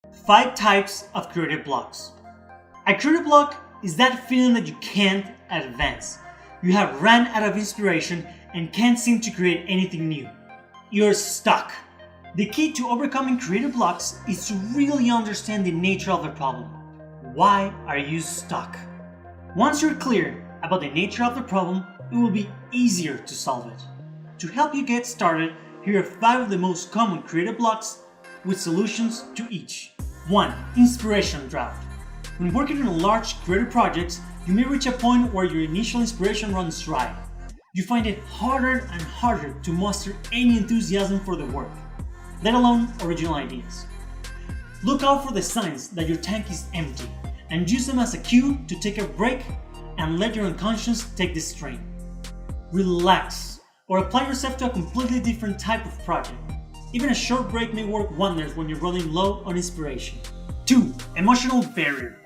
5 types of creative blocks. A creative block is that feeling that you can't advance. You have ran out of inspiration and can't seem to create anything new. You're stuck. The key to overcoming creative blocks is to really understand the nature of the problem. Why are you stuck? Once you're clear about the nature of the problem, it will be easier to solve it. To help you get started, here are 5 of the most common creative blocks with solutions to each. 1. Inspiration drought. When working on large creative projects, you may reach a point where your initial inspiration runs dry. You find it harder and harder to muster any enthusiasm for the work, let alone original ideas. Look out for the signs that your tank is empty and use them as a cue to take a break and let your unconscious take the strain. Relax or apply yourself to a completely different type of project. Even a short break may work wonders when you're running low on inspiration. 2. Emotional barrier.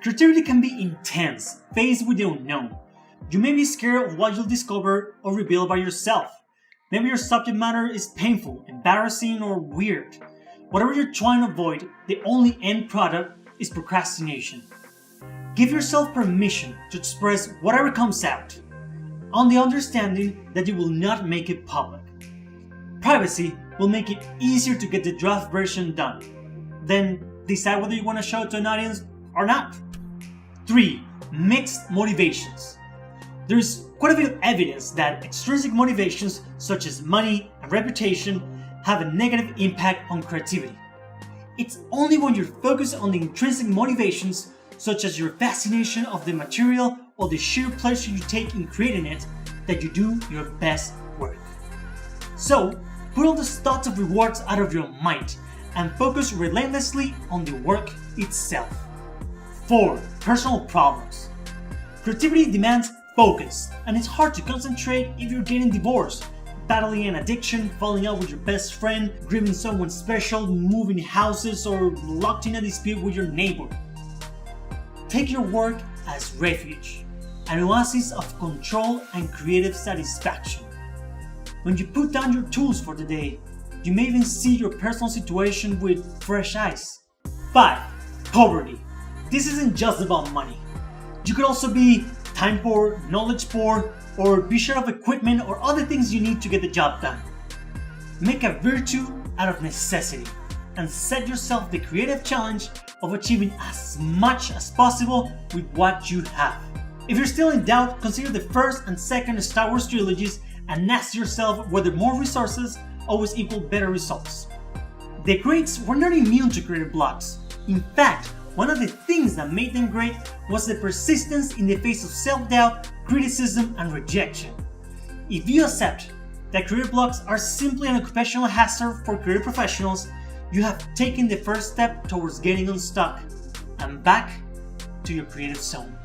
Creativity can be intense, faced with the unknown. You may be scared of what you'll discover or reveal by yourself. Maybe your subject matter is painful, embarrassing, or weird. Whatever you're trying to avoid, the only end product is procrastination. Give yourself permission to express whatever comes out, on the understanding that you will not make it public. Privacy will make it easier to get the draft version done. Then decide whether you want to show it to an audience or not. 3. Mixed motivations. There's quite a bit of evidence that extrinsic motivations such as money and reputation have a negative impact on creativity. It's only when you're focused on the intrinsic motivations, such as your fascination of the material or the sheer pleasure you take in creating it, that you do your best work. So, put all those thoughts of rewards out of your mind and focus relentlessly on the work itself. 4. Personal problems. Creativity demands focus, and it's hard to concentrate if you're getting divorced, battling an addiction, falling out with your best friend, grieving someone special, moving houses, or locked in a dispute with your neighbor. Take your work as refuge, an oasis of control and creative satisfaction. When you put down your tools for the day, you may even see your personal situation with fresh eyes. 5. Poverty. This isn't just about money. You could also be time poor, knowledge poor, or be short of equipment or other things you need to get the job done. Make a virtue out of necessity and set yourself the creative challenge of achieving as much as possible with what you have. If you're still in doubt, consider the first and second Star Wars trilogies and ask yourself whether more resources always equal better results. The greats were not immune to creative blocks. In fact, one of the things that made them great was the persistence in the face of self-doubt, criticism, and rejection. If you accept that creative blocks are simply an occupational hazard for career professionals, you have taken the first step towards getting unstuck and back to your creative zone.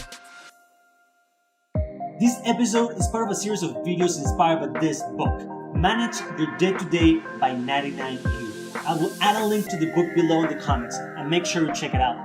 This episode is part of a series of videos inspired by this book, Manage Your Day-to-Day by 99You. I will add a link to the book below in the comments and make sure you check it out.